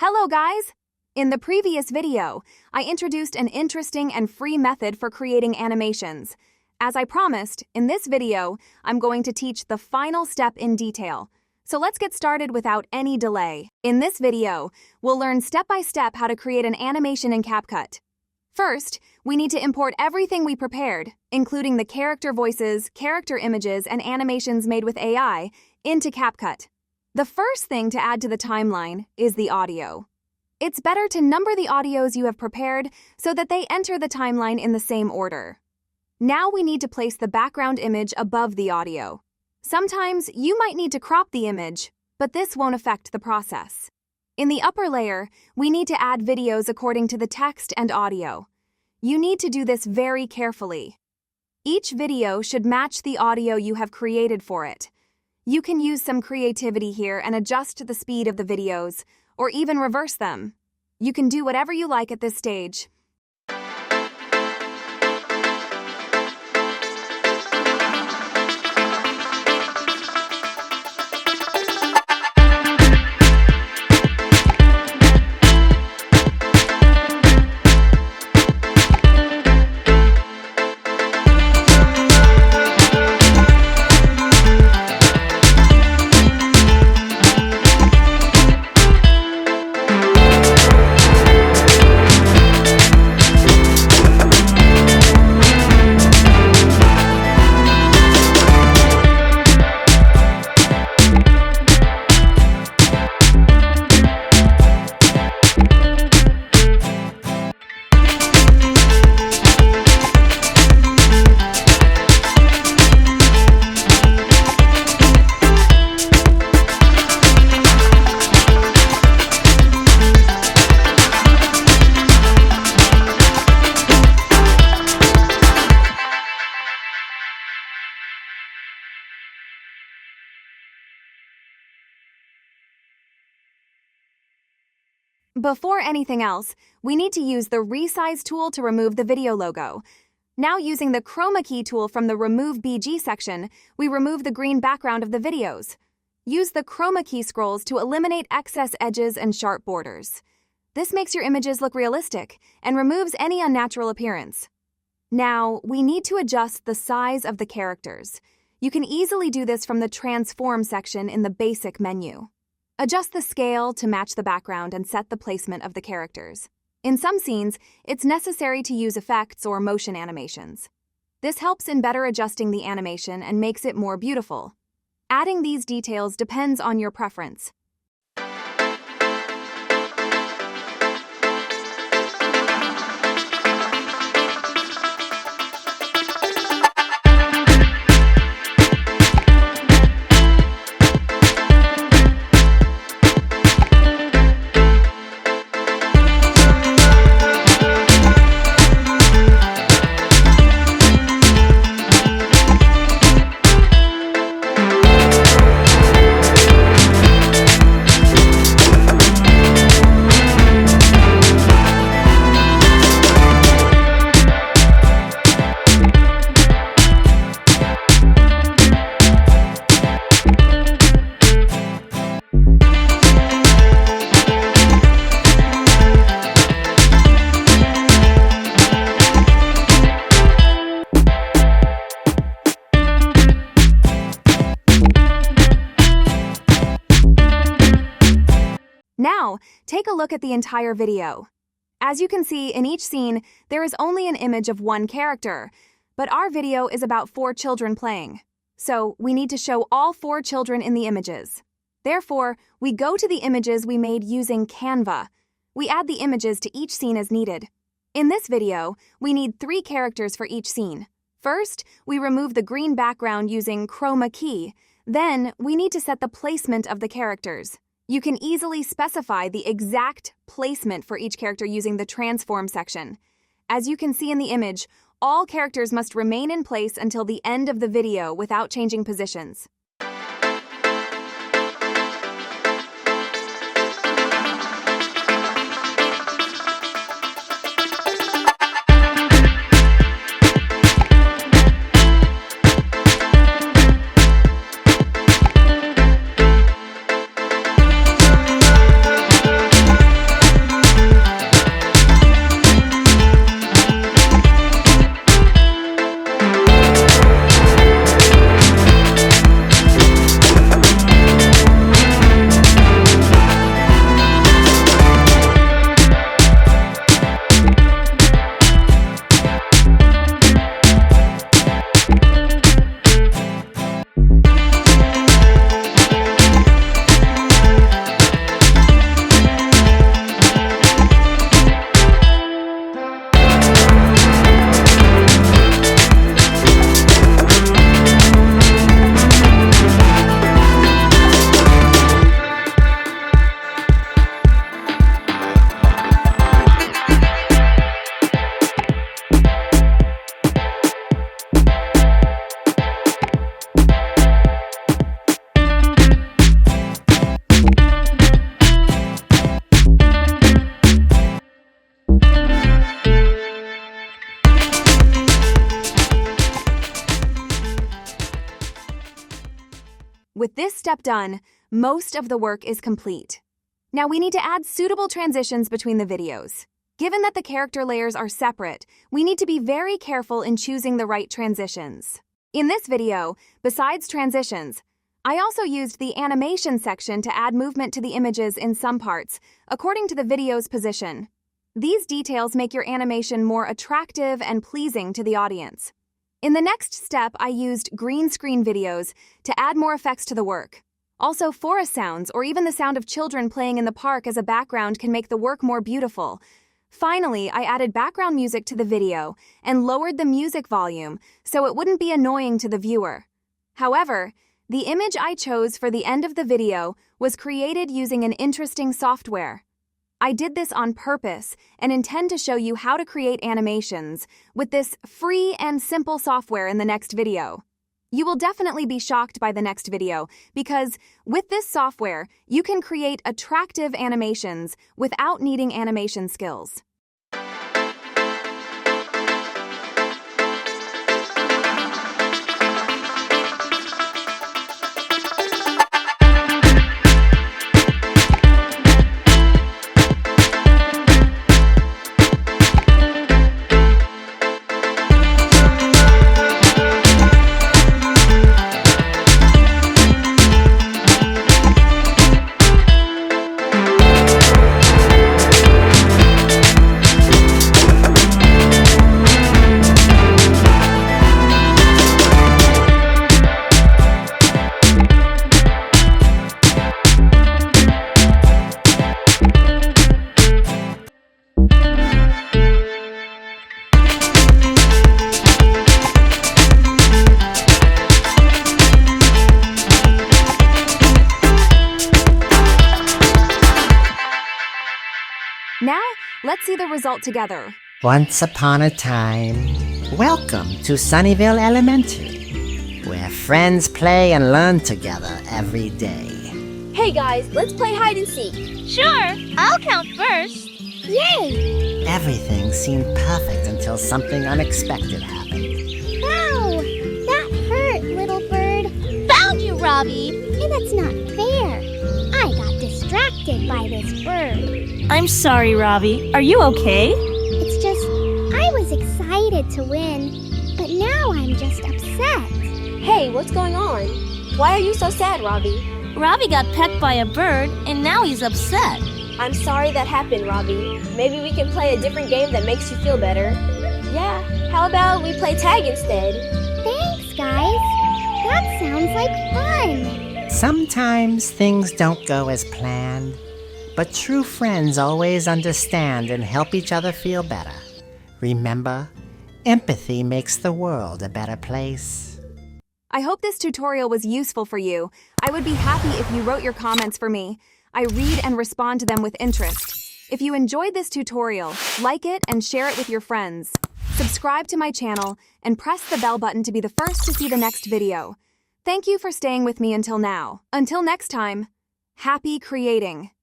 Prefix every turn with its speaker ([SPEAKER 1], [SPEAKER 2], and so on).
[SPEAKER 1] Hello guys! In the previous video, I introduced an interesting and free method for creating animations. As I promised, in this video, I'm going to teach the final step in detail. So let's get started without any delay. In this video, we'll learn step by step how to create an animation in Capcut. First, we need to import everything we prepared, including the character voices, character images, and animations made with AI, into Capcut. The first thing to add to the timeline is the audio. It's better to number the audios you have prepared so that they enter the timeline in the same order. Now we need to place the background image above the audio. Sometimes you might need to crop the image, but this won't affect the process. In the upper layer, we need to add videos according to the text and audio. You need to do this very carefully. Each video should match the audio you have created for it. You can use some creativity here and adjust the speed of the videos, or even reverse them. You can do whatever you like at this stage. Before anything else, we need to use the Resize tool to remove the video logo. Now using the Chroma Key tool from the Remove BG section, we remove the green background of the videos. Use the Chroma Key scrolls to eliminate excess edges and sharp borders. This makes your images look realistic and removes any unnatural appearance. Now, we need to adjust the size of the characters. You can easily do this from the Transform section in the Basic menu. Adjust the scale to match the background and set the placement of the characters. In some scenes, it's necessary to use effects or motion animations. This helps in better adjusting the animation and makes it more beautiful. Adding these details depends on your preference. Now, take a look at the entire video. As you can see, in each scene, there is only an image of one character, but our video is about 4 children playing. So, we need to show all 4 children in the images. Therefore, we go to the images we made using Canva. We add the images to each scene as needed. In this video, we need 3 characters for each scene. First, we remove the green background using Chroma Key. Then, we need to set the placement of the characters. You can easily specify the exact placement for each character using the Transform section. As you can see in the image, all characters must remain in place until the end of the video without changing positions. With this step done, most of the work is complete. Now we need to add suitable transitions between the videos. Given that the character layers are separate, we need to be very careful in choosing the right transitions. In this video, besides transitions, I also used the animation section to add movement to the images in some parts, according to the video's position. These details make your animation more attractive and pleasing to the audience. In the next step, I used green screen videos to add more effects to the work. Also, forest sounds or even the sound of children playing in the park as a background can make the work more beautiful. Finally, I added background music to the video and lowered the music volume so it wouldn't be annoying to the viewer. However, the image I chose for the end of the video was created using an interesting software. I did this on purpose and intend to show you how to create animations with this free and simple software in the next video. You will definitely be shocked by the next video because with this software, you can create attractive animations without needing animation skills. Now, let's see the result together.
[SPEAKER 2] Once upon a time, welcome to Sunnyvale Elementary, where friends play and learn together every day.
[SPEAKER 3] Hey guys, let's play hide and seek.
[SPEAKER 4] Sure, I'll count first.
[SPEAKER 3] Yay!
[SPEAKER 2] Everything seemed perfect until something unexpected happened.
[SPEAKER 3] Ow! That hurt, little bird.
[SPEAKER 4] Found you, Robbie.
[SPEAKER 3] Hey, that's not fair. I got distracted by this bird.
[SPEAKER 4] I'm sorry, Robbie. Are you okay?
[SPEAKER 3] It's just, I was excited to win, but now I'm just upset.
[SPEAKER 5] Hey, what's going on? Why are you so sad, Robbie?
[SPEAKER 4] Robbie got pecked by a bird, and now he's upset.
[SPEAKER 5] I'm sorry that happened, Robbie. Maybe we can play a different game that makes you feel better. Yeah, how about we play tag instead?
[SPEAKER 3] Thanks, guys. That sounds like fun.
[SPEAKER 2] Sometimes things don't go as planned, but true friends always understand and help each other feel better. Remember, empathy makes the world a better place.
[SPEAKER 1] I hope this tutorial was useful for you. I would be happy if you wrote your comments for me. I read and respond to them with interest. If you enjoyed this tutorial, like it and share it with your friends. Subscribe to my channel and press the bell button to be the first to see the next video. Thank you for staying with me until now. Until next time, happy creating!